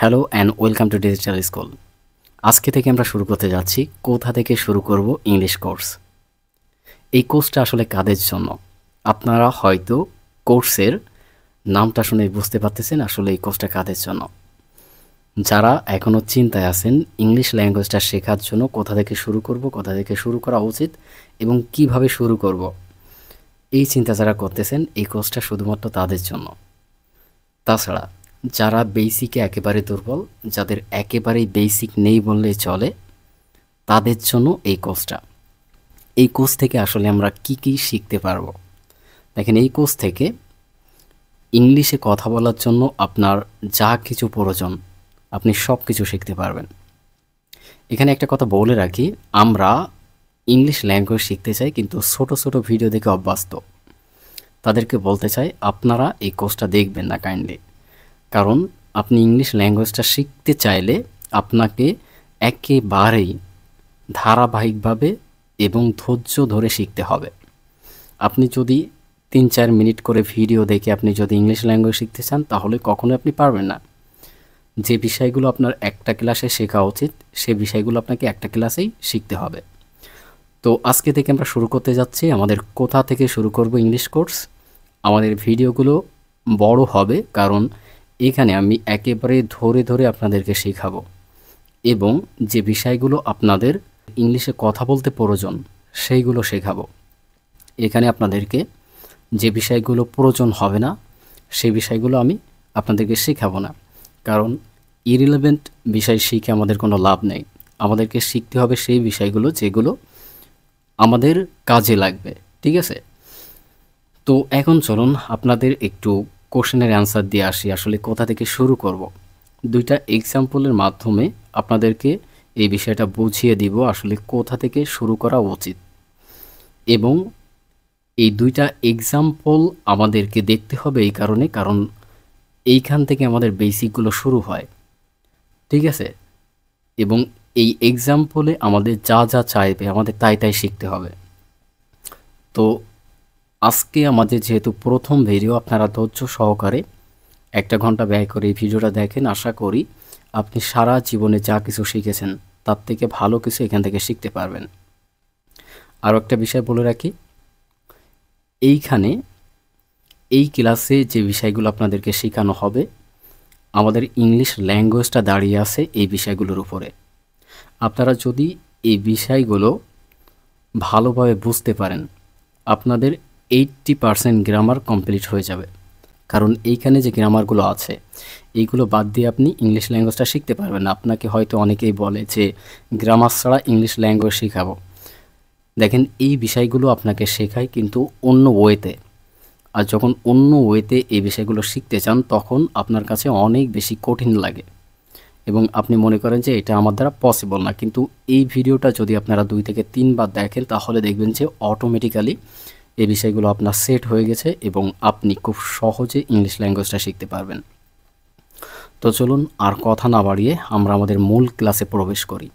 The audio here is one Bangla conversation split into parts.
Hello and welcome to digital school. আজকে থেকে আমরা শুরু করতে যাচ্ছি কোথা থেকে শুরু করব ইংলিশ কোর্স। এই কোর্সটা আসলে কাদের জন্য? আপনারা হয়তো কোর্সের নামটা শুনে বুঝতে পারতেছেন আসলে এই কোর্সটা কাদের জন্য। যারা এখনও চিন্তায় আছেন ইংলিশ ল্যাঙ্গুয়েজটা শেখার জন্য কোথা থেকে শুরু করব, কোথা থেকে শুরু করা উচিত এবং কিভাবে শুরু করব, এই চিন্তা যারা করতেছেন এই কোর্সটা শুধুমাত্র তাদের জন্য। তাছাড়া যারা বেসিকে একেবারে দুর্বল, যাদের একেবারেই বেসিক নেই বললেই চলে, তাদের জন্য এই কোর্সটা। এই কোর্স থেকে আসলে আমরা কি কি শিখতে পারবো? দেখেন, এই কোর্স থেকে ইংলিশে কথা বলার জন্য আপনার যা কিছু প্রয়োজন আপনি সব কিছু শিখতে পারবেন। এখানে একটা কথা বলে রাখি, আমরা ইংলিশ ল্যাঙ্গুয়েজ শিখতে চাই কিন্তু ছোট ছোট ভিডিও দেখে অভ্যস্ত। তাদেরকে বলতে চাই আপনারা এই কোর্সটা দেখবেন না কাইন্ডলি, কারণ আপনি ইংলিশ ল্যাঙ্গুয়েজটা শিখতে চাইলে আপনাকে একেবারেই ধারাবাহিকভাবে এবং ধৈর্য ধরে শিখতে হবে। আপনি যদি 3-4 মিনিট করে ভিডিও দেখে আপনি যদি ইংলিশ ল্যাঙ্গুয়েজ শিখতে চান তাহলে কখনোই আপনি পারবেন না। যে বিষয়গুলো আপনার একটা ক্লাসে শেখা উচিত সে বিষয়গুলো আপনাকে একটা ক্লাসেই শিখতে হবে। তো আজকে থেকে আমরা শুরু করতে যাচ্ছি আমাদের কোথা থেকে শুরু করব ইংলিশ কোর্স। আমাদের ভিডিওগুলো বড় হবে কারণ এখানে আমি একেবারে ধরে ধরে আপনাদেরকে শেখাবো এবং যে বিষয়গুলো আপনাদের ইংলিশে কথা বলতে প্রয়োজন সেইগুলো শেখাবো। এখানে আপনাদেরকে যে বিষয়গুলো প্রয়োজন হবে না সেই বিষয়গুলো আমি আপনাদেরকে শেখাবো না, কারণ ইরিলেভেন্ট বিষয় শিখে আমাদের কোনো লাভ নেই। আমাদেরকে শিখতে হবে সেই বিষয়গুলো যেগুলো আমাদের কাজে লাগবে, ঠিক আছে? তো এখন চলুন আপনাদের একটু কোশ্চেনের অ্যান্সার দিয়ে আসি আসলে কোথা থেকে শুরু করব। দুইটা এক্সাম্পলের মাধ্যমে আপনাদেরকে এই বিষয়টা বুঝিয়ে দিব আসলে কোথা থেকে শুরু করা উচিত, এবং এই দুইটা এক্সাম্পল আমাদেরকে দেখতে হবে এই কারণে, কারণ এইখান থেকে আমাদের বেসিকগুলো শুরু হয়, ঠিক আছে? এবং এই এক্সাম্পলে আমাদের যা যা চাইবে আমাদের তাই তাই শিখতে হবে। তো আজকে আমাদের যেহেতু প্রথম ভিডিও, আপনারা ধৈর্য সহকারে 1 ঘন্টা ব্যয় করে এই ভিডিওটা দেখেন। আশা করি আপনি সারা জীবনে যা কিছু শিখেছেন তার থেকে ভালো কিছু এখান থেকে শিখতে পারবেন। আরও একটা বিষয় বলে রাখি, এইখানে এই ক্লাসে যে বিষয়গুলো আপনাদেরকে শেখানো হবে আমাদের ইংলিশ ল্যাঙ্গুয়েজটা দাঁড়িয়ে আছে এই বিষয়গুলোর উপরে। আপনারা যদি এই বিষয়গুলো ভালোভাবে বুঝতে পারেন আপনাদের 80% গ্রামার কমপ্লিট হয়ে যাবে, কারণ এইখানে যে গ্রামারগুলো আছে এইগুলো বাদ দিয়ে আপনি ইংলিশ ল্যাঙ্গুয়েজটা শিখতে পারবেন না। আপনাকে হয়তো অনেকেই বলে যে গ্রামার ছাড়া ইংলিশ ল্যাঙ্গুয়েজ শেখাবো। দেখেন, এই বিষয়গুলো আপনাকে শেখায় কিন্তু অন্য ওয়েতে, আর যখন অন্য ওয়েতে এই বিষয়গুলো শিখতে চান তখন আপনার কাছে অনেক বেশি কঠিন লাগে এবং আপনি মনে করেন যে এটা আমার দ্বারা পসিবল না। কিন্তু এই ভিডিওটা যদি আপনারা 2 থেকে 3 বার দেখেন তাহলে দেখবেন যে অটোমেটিক্যালি এই বিষয়গুলো আপনার সেট হয়ে গেছে এবং আপনি খুব সহজে ইংলিশ ল্যাঙ্গুয়েজটা শিখতে পারবেন। তো চলুন আর কথা না বাড়িয়ে আমরা আমাদের মূল ক্লাসে প্রবেশ করি।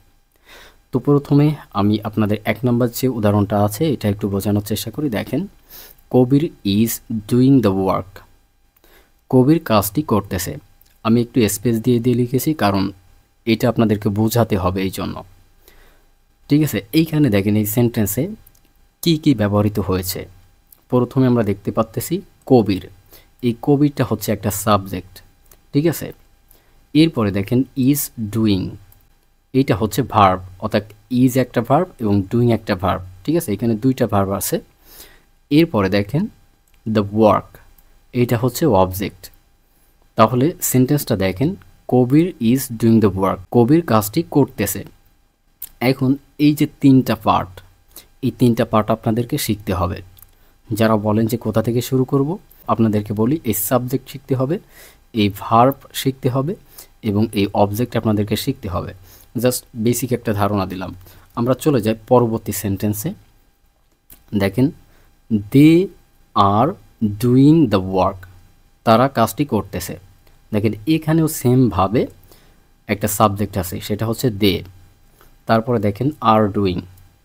তো প্রথমে আমি আপনাদের 1 নম্বর যে উদাহরণটা আছে এটা একটু বোঝানোর চেষ্টা করি। দেখেন, কবির ইজ ডুইং দ্য ওয়ার্ক। কবির কাজটি করতেছে। আমি একটু স্পেস দিয়ে দিয়ে লিখেছি কারণ এটা আপনাদেরকে বোঝাতে হবে এই জন্য, ঠিক আছে? এইখানে দেখেন এই সেন্টেন্সে কি কি ব্যবহৃত হয়েছে। প্রথমে আমরা দেখতে পাচ্তেছি কবির। এই কবিরটা হচ্ছে একটা সাবজেক্ট, ঠিক আছে? এরপরে দেখেন ইজ ডুইং, এইটা হচ্ছে ভার্ব, অর্থাৎ ইজ একটা ভার্ব এবং ডুইং একটা ভার্ব, ঠিক আছে? এখানে দুইটা ভার্ব আছে। এরপরে দেখেন দ্য ওয়ার্ক, এইটা হচ্ছে অবজেক্ট। তাহলে সেন্টেন্সটা দেখেন, কবির ইজ ডুইং দ্য ওয়ার্ক, কবির কাজটি করতেছে। এখন এই যে 3টা পার্ট, এই 3টা পার্ট আপনাদেরকে শিখতে হবে। যারা বলেন যে কোথা থেকে শুরু করব, আপনাদেরকে বলি এই সাবজেক্ট শিখতে হবে, এই ভার্ব শিখতে হবে এবং এই অবজেক্ট আপনাদেরকে শিখতে হবে। জাস্ট বেসিক একটা ধারণা দিলাম। আমরা চলে যাই পরবর্তী সেন্টেন্সে। দেখেন, দে আর ডুইং দ্য ওয়ার্ক, তারা কাজটি করতেছে। দেখেন এখানেও সেমভাবে একটা সাবজেক্ট আছে, সেটা হচ্ছে দে। তারপরে দেখেন আর ডুইং,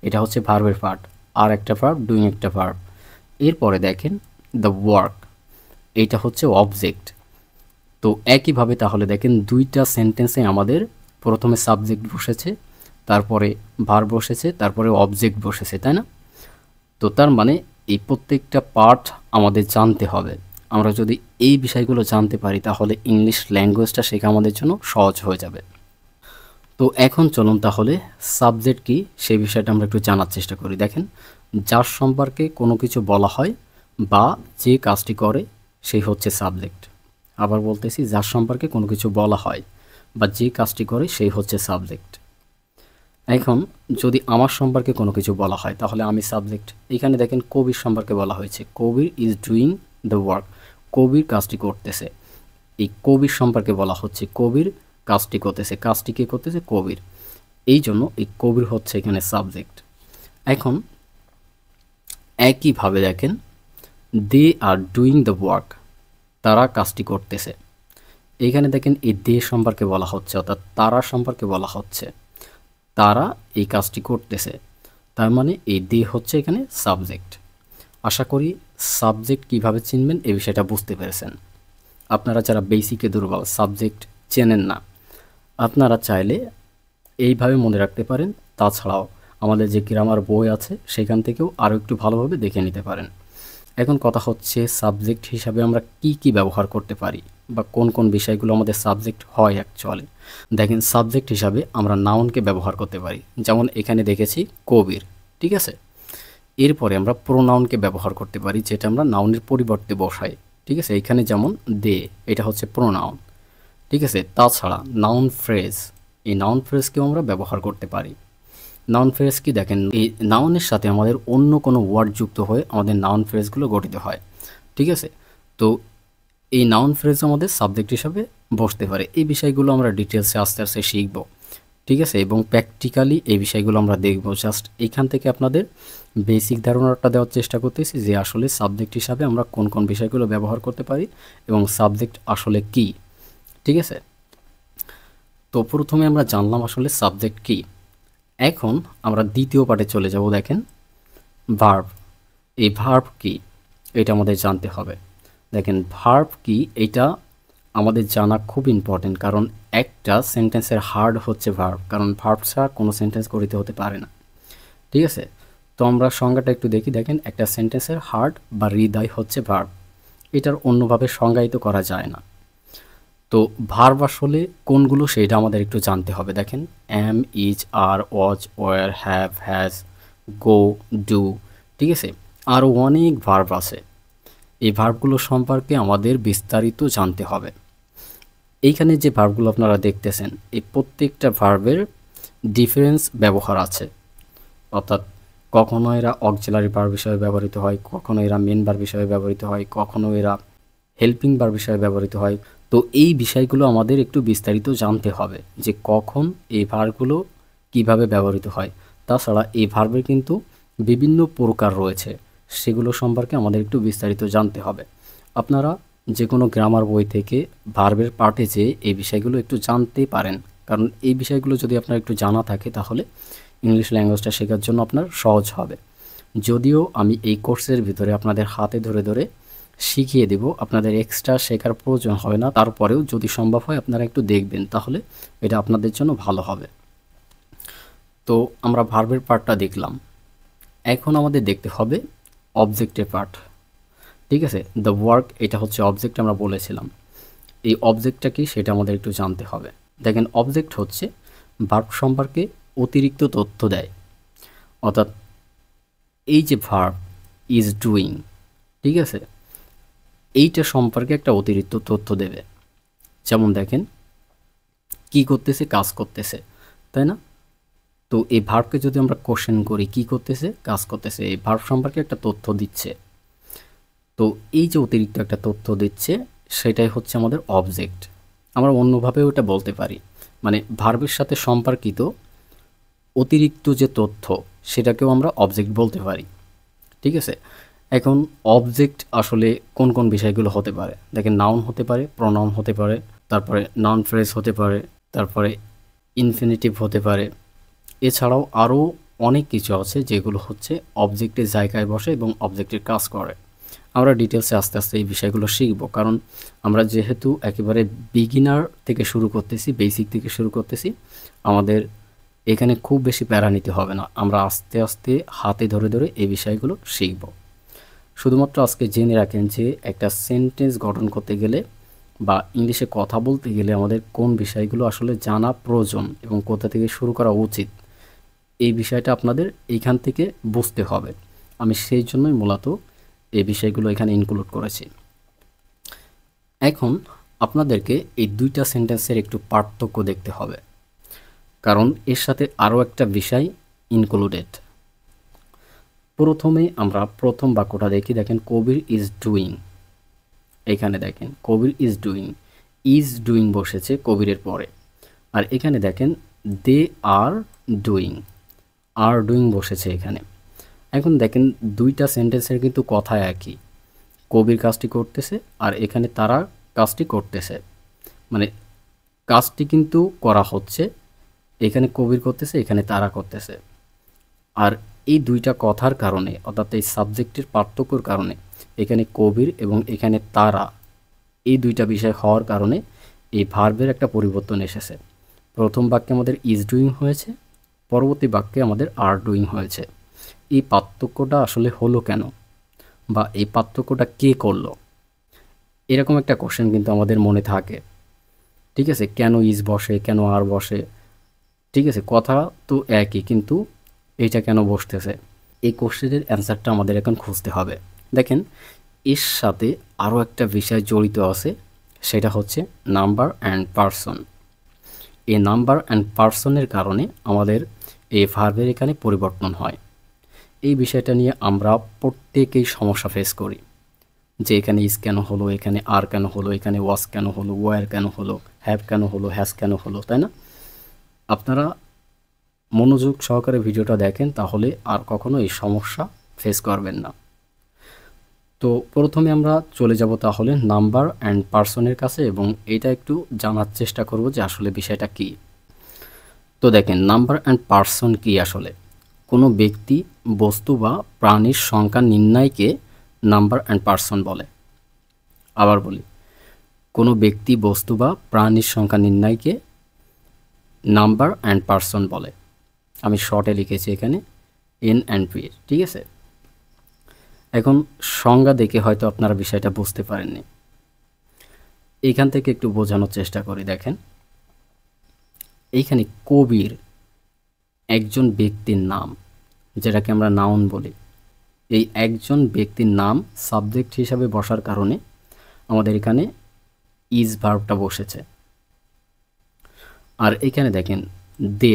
এটা হচ্ছে ভার্বের পার্ট, আর একটা ভার্ব, ডুইং একটা ভার্ব। এরপরে দেখেন দ্য ওয়ার্ক, এইটা হচ্ছে অবজেক্ট। তো একইভাবে তাহলে দেখেন দুইটা সেন্টেন্সে আমাদের প্রথমে সাবজেক্ট বসেছে, তারপরে ভার্ব বসেছে, তারপরে অবজেক্ট বসেছে, তাই না? তো তার মানে এই প্রত্যেকটা পার্ট আমাদের জানতে হবে। আমরা যদি এই বিষয়গুলো জানতে পারি তাহলে ইংলিশ ল্যাঙ্গুয়েজটা শেখা আমাদের জন্য সহজ হয়ে যাবে। তো এখন চলুন তাহলে সাবজেক্ট কি সেই বিষয়টা আমরা একটু জানার চেষ্টা করি। দেখেন, যার সম্পর্কে কোনো কিছু বলা হয় বা যে কাজটি করে সেই হচ্ছে সাবজেক্ট। আবার বলতেছি, যার সম্পর্কে কোনো কিছু বলা হয় বা যে কাজটি করে সেই হচ্ছে সাবজেক্ট। এখন যদি আমার সম্পর্কে কোনো কিছু বলা হয় তাহলে আমি সাবজেক্ট। এখানে দেখেন কবির সম্পর্কে বলা হয়েছে, কবির ইজ ডুইং দ্য ওয়ার্ক, কবির কাজটি করতেছে। এই কবির সম্পর্কে বলা হচ্ছে, কবির কাজটি করতেছে। কাজটি কে করতেছে? কবির। এই জন্য এই কবির হচ্ছে এখানে সাবজেক্ট। এখন একইভাবে দেখেন, দে আর ডুইং দ্য ওয়ার্ক, তারা কাজটি করতেছে। এখানে দেখেন এই দে সম্পর্কে বলা হচ্ছে, অর্থাৎ তারা সম্পর্কে বলা হচ্ছে, তারা এই কাজটি করতেছে। তার মানে এই দে হচ্ছে এখানে সাবজেক্ট। আশা করি সাবজেক্ট কিভাবে চিনবেন এই বিষয়টা বুঝতে পেরেছেন। আপনারা যারা বেসিকে দুর্বল, সাবজেক্ট চেনেন না, আপনারা চাইলে এইভাবে মনে রাখতে পারেন। তাছাড়াও আমাদের যে গ্রামার বই আছে সেখান থেকেও আরও একটু ভালোভাবে দেখে নিতে পারেন। এখন কথা হচ্ছে সাবজেক্ট হিসাবে আমরা কি কি ব্যবহার করতে পারি বা কোন কোন বিষয়গুলো আমাদের সাবজেক্ট হয় অ্যাকচুয়ালি। দেখেন, সাবজেক্ট হিসাবে আমরা নাউনকে ব্যবহার করতে পারি, যেমন এখানে দেখেছি কবির, ঠিক আছে। এরপরে আমরা প্রোনাউনকে ব্যবহার করতে পারি, যেটা আমরা নাউনের পরিবর্তে বসাই, ঠিক আছে। এখানে যেমন দে, এটা হচ্ছে প্রোনাউন, ঠিক আছে। তাছাড়া নাউন ফ্রেজ, এই নাউন ফ্রেজকেও আমরা ব্যবহার করতে পারি। নাউন ফ্রেজ কি? দেখেন, এই নাউনের সাথে আমাদের অন্য কোনো ওয়ার্ড যুক্ত হয়ে আমাদের নাউন ফ্রেজগুলো গঠিত হয়, ঠিক আছে। তো এই নাউন ফ্রেজ আমাদের সাবজেক্ট হিসাবে বসতে পারে। এই বিষয়গুলো আমরা ডিটেলসে আস্তে আস্তে শিখব, ঠিক আছে, এবং প্র্যাকটিক্যালি এই বিষয়গুলো আমরা দেখব। জাস্ট এইখান থেকে আপনাদের বেসিক ধারণাটা দেওয়ার চেষ্টা করতেছি যে আসলে সাবজেক্ট হিসাবে আমরা কোন কোন বিষয়গুলো ব্যবহার করতে পারি এবং সাবজেক্ট আসলে কি, ঠিক আছে। তো প্রথমে আমরা জানলাম আসলে সাবজেক্ট কি। এখন আমরা দ্বিতীয় পার্টে চলে যাব। দেখেন, ভার্ব। এই ভার্ব কি এটা আমাদের জানতে হবে। দেখেন, ভার্ব কি এটা আমাদের জানা খুব ইম্পর্টেন্ট, কারণ একটা সেন্টেন্সের হার্ড হচ্ছে ভার্ব, কারণ ভার্ব ছাড়া কোনো সেন্টেন্স গঠিত হতে পারে না, ঠিক আছে। তো আমরা সংজ্ঞাটা একটু দেখি। দেখেন, একটা সেন্টেন্সের হার্ট বা হৃদয় হচ্ছে ভার্ব, এটার অন্যভাবে সংজ্ঞায়িত করা যায় না। তো ভার্ব আসলে কোনগুলো সেটা আমাদের একটু জানতে হবে। দেখেন, am, is, are, was, were, have, has, go, do, ঠিক আছে। আরও অনেক ভার্ব আছে। এই ভার্বগুলো সম্পর্কে আমাদের বিস্তারিত জানতে হবে। এইখানে যে ভার্বগুলো আপনারা দেখতেছেন, এই প্রত্যেকটা ভার্বের ডিফারেন্স ব্যবহার আছে, অর্থাৎ কখনো এরা অক্সিলারি ভার্ব হিসেবে ব্যবহৃত হয়, কখনো এরা মেন ভার্ব হিসেবে ব্যবহৃত হয়, কখনো এরা হেল্পিং ভার্ব হিসেবে ব্যবহৃত হয়। তো এই বিষয়গুলো আমাদের একটু বিস্তারিত জানতে হবে যে কখন এই ভার্বগুলো কিভাবে ব্যবহৃত হয়। তাছাড়া এই ভার্বের কিন্তু বিভিন্ন প্রকার রয়েছে, সেগুলো সম্পর্কে আমাদের একটু বিস্তারিত জানতে হবে। আপনারা যে কোনো গ্রামার বই থেকে ভার্বের পার্টে যেয়ে এই বিষয়গুলো একটু জানতে পারেন, কারণ এই বিষয়গুলো যদি আপনার একটু জানা থাকে তাহলে ইংলিশ ল্যাঙ্গুয়েজটা শেখার জন্য আপনার সহজ হবে। যদিও আমি এই কোর্সের ভিতরে আপনাদের হাতে ধরে ধরে শিখিয়ে দেব, আপনাদের এক্সট্রা শেখার প্রয়োজন হয় না, তারপরেও যদি সম্ভব হয় আপনারা একটু দেখবেন, তাহলে এটা আপনাদের জন্য ভালো হবে। তো আমরা ভার্বের পার্টটা দেখলাম, এখন আমাদের দেখতে হবে অবজেক্টের পার্ট, ঠিক আছে। দ্য ওয়ার্ক, এটা হচ্ছে অবজেক্ট আমরা বলেছিলাম। এই অবজেক্টটা কি সেটা আমাদের একটু জানতে হবে। দেখেন, অবজেক্ট হচ্ছে ভার্ব সম্পর্কে অতিরিক্ত তথ্য দেয়, অর্থাৎ এই যে ভার্ব ইজ ডুইং, ঠিক আছে, এইটা সম্পর্কে একটা অতিরিক্ত তথ্য দেবে। যেমন দেখেন, কি করতেছে? কাজ করতেছে, তাই না? তো এই ভার্বকে যদি আমরা কোশ্চেন করি, কি করতেছে? কাজ করতেছে, এই ভার্ব সম্পর্কে একটা তথ্য দিচ্ছে। তো এই যে অতিরিক্ত একটা তথ্য দিচ্ছে সেটাই হচ্ছে আমাদের অবজেক্ট। আমরা অন্যভাবেও এটা বলতে পারি, মানে ভার্বের সাথে সম্পর্কিত অতিরিক্ত যে তথ্য সেটাকেও আমরা অবজেক্ট বলতে পারি, ঠিক আছে। এখন অবজেক্ট আসলে কোন কোন বিষয়গুলো হতে পারে? দেখেন, নাউন হতে পারে, প্রোনাউন হতে পারে, তারপরে নাউন ফ্রেজ হতে পারে, তারপরে ইনফিনিটিভ হতে পারে। এছাড়াও আরও অনেক কিছু আছে যেগুলো হচ্ছে অবজেক্টের জায়গায় বসে এবং অবজেক্টের কাজ করে। আমরা ডিটেলসে আস্তে আস্তে এই বিষয়গুলো শিখব, কারণ আমরা যেহেতু একেবারে বিগিনার থেকে শুরু করতেছি, বেসিক থেকে শুরু করতেছি, আমাদের এখানে খুব বেশি প্যারা নিতে হবে না। আমরা আস্তে আস্তে হাতে ধরে ধরে এই বিষয়গুলো শিখব। শুধুমাত্র আজকে জেনে রাখেন যে একটা সেন্টেন্স গঠন করতে গেলে বা ইংলিশে কথা বলতে গেলে আমাদের কোন বিষয়গুলো আসলে জানা প্রয়োজন এবং কোথা থেকে শুরু করা উচিত, এই বিষয়টা আপনাদের এইখান থেকে বুঝতে হবে। আমি সেই জন্যই মূলত এই বিষয়গুলো এখানে ইনক্লুড করেছি। এখন আপনাদেরকে এই দুইটা সেন্টেন্সের একটু পার্থক্য দেখতে হবে, কারণ এর সাথে আরও একটা বিষয় ইনক্লুডেড। প্রথমে আমরা প্রথম বাক্যটা দেখি। দেখেন, কবির ইজ ডুইং। এখানে দেখেন কবির ইজ ডুইং বসেছে কবিরের পরে। আর এখানে দেখেন দে আর ডুইং বসেছে এখানে। এখন দেখেন দুইটা সেন্টেন্সের কিন্তু কথা একই, কবির কাজটি করতেছে আর এখানে তারা কাজটি করতেছে, মানে কাজটি কিন্তু করা হচ্ছে, এখানে কবির করতেছে, এখানে তারা করতেছে। আর এই দুইটা কথার কারণে, অর্থাৎ এই সাবজেক্টের পার্থক্যর কারণে, এখানে কবির এবং এখানে তারা, এই দুইটা বিষয় হওয়ার কারণে এই ভার্বের একটা পরিবর্তন এসেছে। প্রথম বাক্যে আমাদের ইজ ডুইং হয়েছে, পরবর্তী বাক্যে আমাদের আর ডুইং হয়েছে। এই পার্থক্যটা আসলে হলো কেন, বা এই পার্থক্যটা কে করলো, এরকম একটা কোশ্চেন কিন্তু আমাদের মনে থাকে। ঠিক আছে, কেন ইজ বসে, কেন আর বসে, ঠিক আছে, কথা তো একই, কিন্তু এইটা কেন বসতেছে? এই কোশ্চেনের অ্যান্সারটা আমাদের এখন খুঁজতে হবে। দেখেন, এর সাথে আরও একটা বিষয় জড়িত আছে, সেটা হচ্ছে নাম্বার অ্যান্ড পার্সন। এই নাম্বার অ্যান্ড পার্সনের কারণে আমাদের এই ভার্বের এখানে পরিবর্তন হয়। এই বিষয়টা নিয়ে আমরা প্রত্যেকেই সমস্যা ফেস করি, যে এখানে ইজ কেন হলো, এখানে আর কেন হলো, এখানে ওয়াজ কেন হলো, ওয়ার কেন হলো, হ্যাভ কেন হলো, হ্যাজ কেন হলো, তাই না? আপনারা মনোযোগ সহকারে ভিডিওটা দেখেন, তাহলে আর কখনো এই সমস্যা ফেস করবেন না। তো প্রথমে আমরা চলে যাব তাহলে নাম্বার অ্যান্ড পার্সনের কাছে, এবং এটা একটু জানার চেষ্টা করব যে আসলে বিষয়টা কি। তো দেখেন, নাম্বার অ্যান্ড পার্সন কি আসলে? কোনো ব্যক্তি, বস্তু বা প্রাণীর সংখ্যা নির্ণয়কে নাম্বার অ্যান্ড পার্সন বলে। আবার বলি, কোনো ব্যক্তি, বস্তু বা প্রাণীর সংখ্যা নির্ণয়কে নাম্বার অ্যান্ড পার্সন বলে। আমি শর্টে লিখেছি এখানে এন অ্যান্ড পি, ঠিক আছে? এখন সংজ্ঞা দেখে হয়তো আপনারা বিষয়টা বুঝতে পারেননি, এইখান থেকে একটু বোঝানোর চেষ্টা করি। দেখেন, এইখানে কবির একজন ব্যক্তির নাম, যেটাকে আমরা নাউন বলি, এই একজন ব্যক্তির নাম সাবজেক্ট হিসাবে বসার কারণে আমাদের এখানে ইজ ভার্বটা বসেছে। আর এখানে দেখেন দে,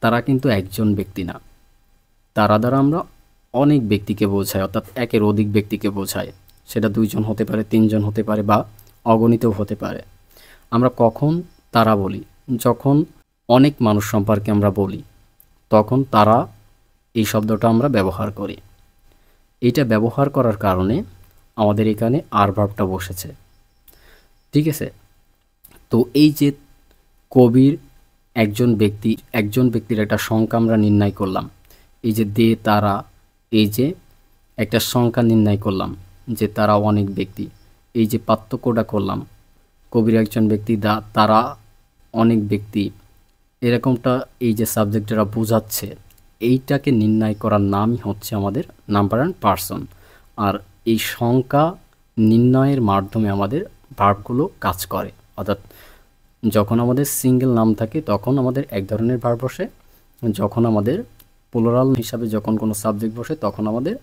তারা কিন্তু একজন ব্যক্তি না। তারা দ্বারা আমরা অনেক ব্যক্তিকে বোঝাই, অর্থাৎ একের অধিক ব্যক্তিকে বোঝায়। সেটা 2 জন হতে পারে, 3 জন হতে পারে, বা অগণিতও হতে পারে। আমরা কখন তারা বলি? যখন অনেক মানুষ সম্পর্কে আমরা বলি, তখন তারা এই শব্দটা আমরা ব্যবহার করি। এটা ব্যবহার করার কারণে আমাদের এখানে আর ভার্বটা বসেছে, ঠিক আছে? তো এই যে কবির একজন ব্যক্তির একটা সংখ্যা আমরা নির্ণয় করলাম, এই যে দে, তারা, এই যে একটা সংখ্যা নির্ণয় করলাম যে তারা অনেক ব্যক্তি, এই যে পার্থক্যটা করলাম, কবির একজন ব্যক্তি, তারা অনেক ব্যক্তি, এরকমটা এই যে সাবজেক্টরা বোঝাচ্ছে, এইটাকে নির্ণয় করার নামই হচ্ছে আমাদের নাম্বার অ্যান্ড পার্সন। আর এই সংখ্যা নির্ণয়ের মাধ্যমে আমাদের ভার্বগুলো কাজ করে। অর্থাৎ যখন আমাদের সিঙ্গেল নাম থাকে তখন আমাদের এক ধরনের ভার্ব বসে, যখন আমাদের প্লুরাল হিসাবে যখন কোনো সাবজেক্ট বসে তখন আমাদের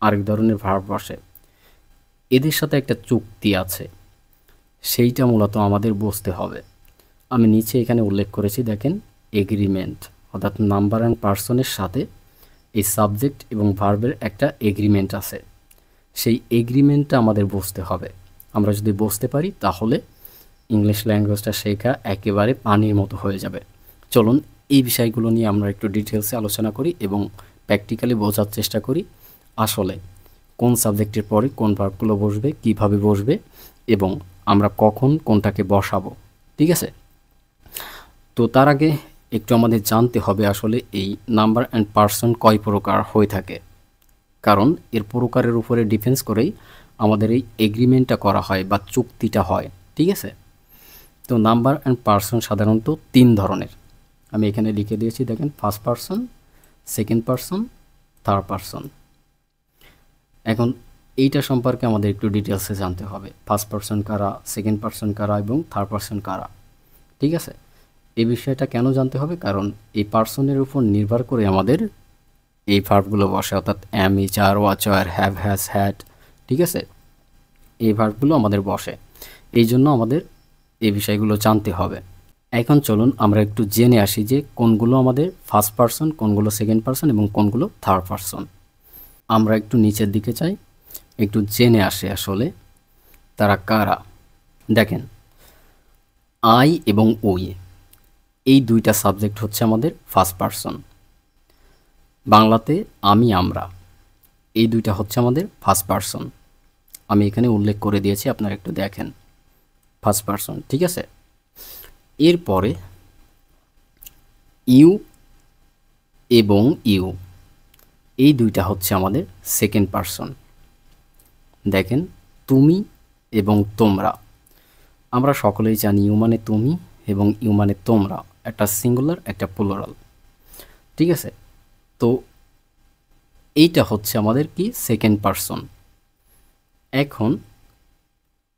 আরেক ধরনের ভার্ব বসে। এদের সাথে একটা চুক্তি আছে, সেইটা মূলত আমাদের বুঝতে হবে। আমি নিচে এখানে উল্লেখ করেছি, দেখেন এগ্রিমেন্ট, অর্থাৎ নাম্বার অ্যান্ড পার্সনের সাথে এই সাবজেক্ট এবং ভার্বের একটা এগ্রিমেন্ট আছে। সেই এগ্রিমেন্টটা আমাদের বুঝতে হবে। আমরা যদি বুঝতে পারি তাহলে ইংলিশ ল্যাঙ্গুয়েজটা শেখা একেবারে পানির মতো হয়ে যাবে। চলুন এই বিষয়গুলো নিয়ে আমরা একটু ডিটেলসে আলোচনা করি এবং প্র্যাকটিক্যালি বোঝার চেষ্টা করি আসলে কোন সাবজেক্টের পরে কোন ভার্বগুলো বসবে, কিভাবে বসবে, এবং আমরা কখন কোনটাকে বসাবো, ঠিক আছে? তো তার আগে একটু আমাদের জানতে হবে আসলে এই নাম্বার অ্যান্ড পার্সন কয় প্রকার হয়ে থাকে। কারণ এর প্রকারের উপরে ডিফেন্স করেই আমাদের এই এগ্রিমেন্টটা করা হয় বা চুক্তিটা হয়। ঠিক আছে? তো নাম্বার অ্যান্ড পার্সন সাধারণত 3 ধরনের। আমি এখানে লিখে দিয়েছি, দেখেন, first person, second person, third person. এখন এইটা সম্পর্কে আমাদের একটু ডিটেলসে জানতে হবে, ফার্স্ট পার্সন কারা, সেকেন্ড পার্সন কারা এবং থার্ড পার্সন কারা। ঠিক আছে? এই বিষয়টা কেন জানতে হবে? কারণ এই পার্সনের উপর নির্ভর করে আমাদের এই ভার্বগুলো বসে, অর্থাৎ am, is, are, was, are, have, has, had. ঠিক আছে? এই ভার্বগুলো আমাদের বসে, এই জন্য আমাদের এই বিষয়গুলো জানতে হবে। এখন চলুন আমরা একটু জেনে আসি যে কোনগুলো আমাদের ফার্স্ট পার্সন, কোনগুলো সেকেন্ড পার্সন এবং কোনগুলো থার্ড পার্সন। আমরা একটু নিচের দিকে চাই, একটু জেনে আসি আসলে তারা কারা। দেখেন, আই এবং উই, এই দুইটা সাবজেক্ট হচ্ছে আমাদের ফার্স্ট পার্সন। বাংলাতে আমি, আমরা, এই দুইটা হচ্ছে আমাদের ফার্স্ট পার্সন। আমি এখানে উল্লেখ করে দিয়েছি, আপনারা একটু দেখেন, ফার্স্ট পার্সন। ঠিক আছে? এরপরে ইউ এবং ইউ, এই দুইটা হচ্ছে আমাদের সেকেন্ড পার্সন। দেখেন, তুমি এবং তোমরা, আমরা সকলেই জানি ইউ মানে তুমি এবং ইউ মানে তোমরা, একটা সিঙ্গুলার একটা প্লুরাল। ঠিক আছে? তো এইটা হচ্ছে আমাদের কি সেকেন্ড পার্সন। এখন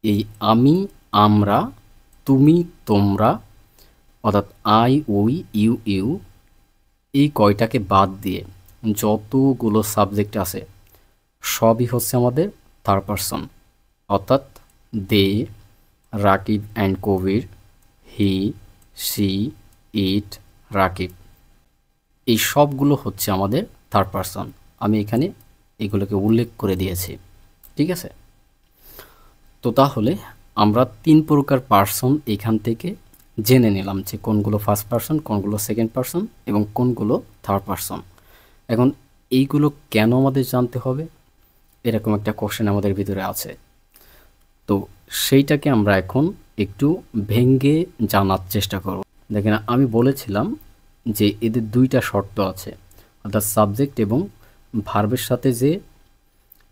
এই আমি, আমরা, তুমি, তোমরা, অর্থাৎ আই, উই, ইউ, ইউ, এই কয়টাকে বাদ দিয়ে যতগুলো সাবজেক্ট আছে সবই হচ্ছে আমাদের থার্ড পার্সন, অর্থাৎ they, Rakib and Kabir, he, she, it, Rakib, এই সবগুলো হচ্ছে আমাদের থার্ড পার্সন। আমি এখানে এগুলোকে উল্লেখ করে দিয়েছি। ঠিক আছে? তো তাহলে আমরা 3 প্রকার পার্সন এখান থেকে জেনে নিলাম যে কোনগুলো ফার্স্ট পার্সন, কোনগুলো সেকেন্ড পার্সন এবং কোনগুলো থার্ড পার্সন। এখন এইগুলো কেন আমাদের জানতে হবে, এরকম একটা কোশ্চেন আমাদের ভিতরে আছে। তো সেইটাকে আমরা এখন একটু ভেঙে জানার চেষ্টা করব। দেখেন, আমি বলেছিলাম যে এদের দুইটা শর্ত আছে, অর্থাৎ সাবজেক্ট এবং ভার্বের সাথে যে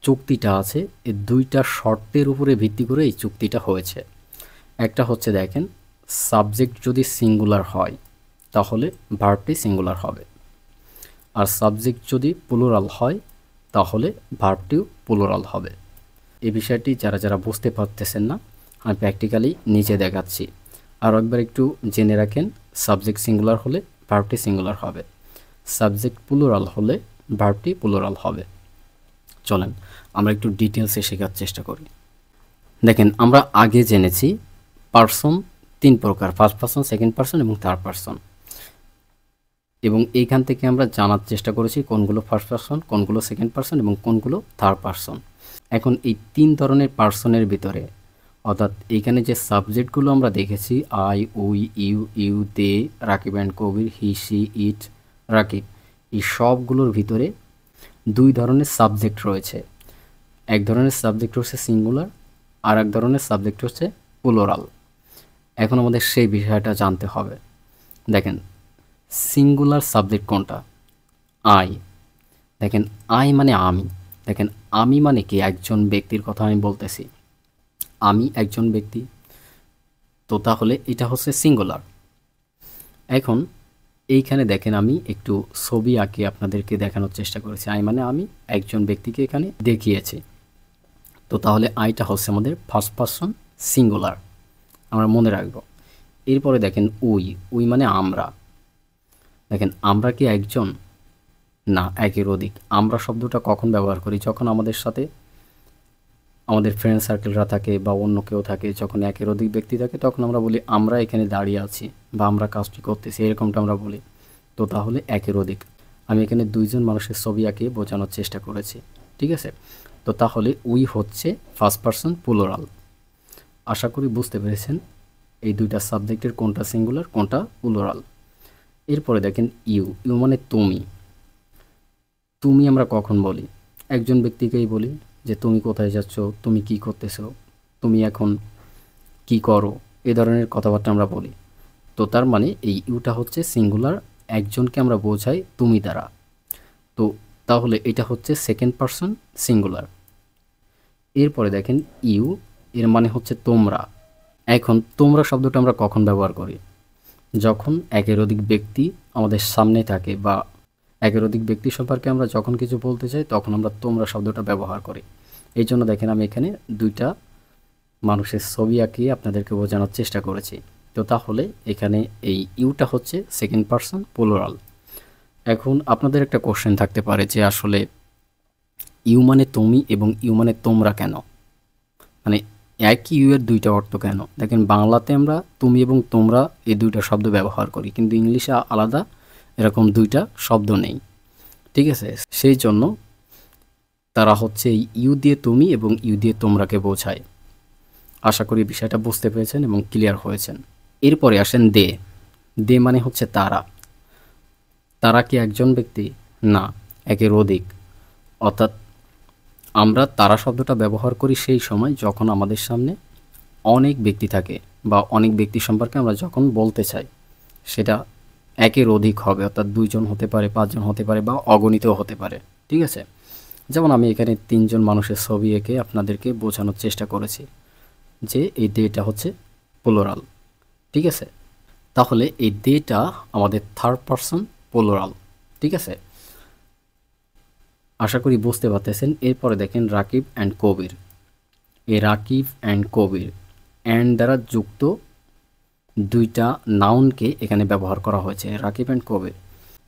চুক্তিটা আছে, এই দুইটা শর্তের উপরে ভিত্তি করে এই চুক্তিটা হয়েছে। একটা হচ্ছে, দেখেন, সাবজেক্ট যদি সিঙ্গুলার হয় তাহলে ভার্বটি সিঙ্গুলার হবে, আর সাবজেক্ট যদি প্লুরাল হয় তাহলে ভার্বটিও প্লুরাল হবে। এই বিষয়টি যারা যারা বুঝতে পারতেছেন না, আমি প্র্যাকটিক্যালি নিচে দেখাচ্ছি। আর একবার একটু জেনে রাখেন, সাবজেক্ট সিঙ্গুলার হলে ভার্বটি সিঙ্গুলার হবে, সাবজেক্ট প্লুরাল হলে ভার্বটি প্লুরাল হবে। চলেন আমরা একটু ডিটেলসে শেখার চেষ্টা করি। দেখেন, আমরা আগে জেনেছি পার্সন 3 প্রকার, ফার্স্ট পার্সন, সেকেন্ড পার্সন এবং থার্ড পার্সন, এবং এইখান থেকে আমরা জানার চেষ্টা করেছি কোনগুলো ফার্স্ট পার্সন, কোনগুলো সেকেন্ড পার্সন এবং কোনগুলো থার্ড পার্সন। এখন এই 3 ধরনের পার্সনের ভিতরে, অর্থাৎ এইখানে যে সাবজেক্টগুলো আমরা দেখেছি, I, we, you, you, they, Rakib and Kabir, he, she, it, Rakib, এই সবগুলোর ভিতরে 2 ধরনের সাবজেক্ট রয়েছে। এক ধরনের সাবজেক্ট হচ্ছে সিঙ্গুলার, আর এক ধরনের সাবজেক্ট হচ্ছে প্লুরাল। এখন আমাদের সেই বিষয়টা জানতে হবে। দেখেন, সিঙ্গুলার সাবজেক্ট কোনটা? আই। দেখেন, আই মানে আমি। দেখেন, আমি মানে কি? একজন ব্যক্তির কথা আমি বলতেছি, আমি একজন ব্যক্তি, তো তাহলে এটা হচ্ছে সিঙ্গুলার। এখন এইখানে দেখেন, আমি একটু ছবি আঁকি আপনাদেরকে দেখানোর চেষ্টা করেছি। আই মানে আমি একজন ব্যক্তিকে এখানে দেখিয়েছি। তো তাহলে আইটা হচ্ছে আমাদের ফার্স্ট পার্সন সিঙ্গুলার, আমরা মনে রাখব। এরপরে দেখেন উই, উই মানে আমরা। দেখেন, আমরা কি একজন? না, একের অধিক। আমরা শব্দটা কখন ব্যবহার করি? যখন আমাদের সাথে আমাদের ফ্রেন্ড সার্কেলরা থাকে বা অন্য কেউ থাকে, যখন একের অধিক ব্যক্তি থাকে তখন আমরা বলি আমরা এখানে দাঁড়িয়ে আছি বা আমরা কাজটি করতেছি, এরকমটা আমরা বলি। তো তাহলে একের অধিক। আমি এখানে 2 জন মানুষের ছবি আঁকিয়ে বোঝানোর চেষ্টা করেছি। ঠিক আছে? তো তাহলে উই হচ্ছে ফার্স্ট পার্সন প্লুরাল। আশা করি বুঝতে পেরেছেন এই দুইটা সাবজেক্টের কোনটা সিঙ্গুলার কোনটা প্লুরাল। এরপরে দেখেন ইউ, ইউ মানে তুমি। তুমি আমরা কখন বলি? একজন ব্যক্তিকেই বলি যে তুমি কোথায় যাচ্ছ, তুমি কি করতেছো, তুমি এখন কি করো, এ ধরনের কথাবার্তা আমরা বলি। তো তার মানে এই ইউটা হচ্ছে সিঙ্গুলার, একজনকে আমরা বোঝাই তুমি দ্বারা। তো তাহলে এটা হচ্ছে সেকেন্ড পারসন সিঙ্গুলার। এরপরে দেখেন ইউ, এর মানে হচ্ছে তোমরা। এখন তোমরা শব্দটা আমরা কখন ব্যবহার করি? যখন একের অধিক ব্যক্তি আমাদের সামনে থাকে বা একের অধিক ব্যক্তি সম্পর্কে আমরা যখন কিছু বলতে চাই তখন আমরা তোমরা শব্দটা ব্যবহার করি। এই জন্য দেখেন আমি এখানে দুইটা মানুষের ছবি আঁকিয়ে আপনাদেরকে বোঝানোর চেষ্টা করেছি। তো তাহলে এখানে এই ইউটা হচ্ছে সেকেন্ড পারসন প্লুরাল। এখন আপনাদের একটা কোশ্চেন থাকতে পারে যে আসলে ইউ মানে তুমি এবং ইউ মানে তোমরা কেন, মানে একই ইউ এর দুইটা অর্থ কেন? দেখেন বাংলাতে আমরা তুমি এবং তোমরা এই দুইটা শব্দ ব্যবহার করি, কিন্তু ইংলিশে আলাদা এরকম দুইটা শব্দ নেই, ঠিক আছে? সেই জন্য তারা হচ্ছে এই ইউ দিয়ে তুমি এবং ইউ দিয়ে তোমরাকে বোঝায়। আশা করি বিষয়টা বুঝতে পেরেছেন এবং ক্লিয়ার হয়েছেন। এরপরে আসেন দে। দে মানে হচ্ছে তারা। তারা কি একজন ব্যক্তি? না, একের অধিক। অর্থাৎ আমরা তারা শব্দটা ব্যবহার করি সেই সময় যখন আমাদের সামনে অনেক ব্যক্তি থাকে বা অনেক ব্যক্তি সম্পর্কে আমরা যখন বলতে চাই, সেটা একের অধিক হবে, অর্থাৎ 2 জন হতে পারে, 5 জন হতে পারে বা অগণিতও হতে পারে, ঠিক আছে? যেমন আমি এখানে 3 জন মানুষের ছবি এঁকে আপনাদেরকে বোঝানোর চেষ্টা করেছি যে এই দেটা হচ্ছে প্লুরাল, ঠিক আছে? তাহলে এই দেটা আমাদের থার্ড পারসন প্লুরাল, ঠিক আছে? আশা করি বুঝতে পারতেছেন। এরপরে দেখেন রাকিব অ্যান্ড কবির। এই রাকিব অ্যান্ড কবির অ্যান্ড দ্বারা যুক্ত দুইটা নাউনকে এখানে ব্যবহার করা হয়েছে, রাকিব অ্যান্ড কবির।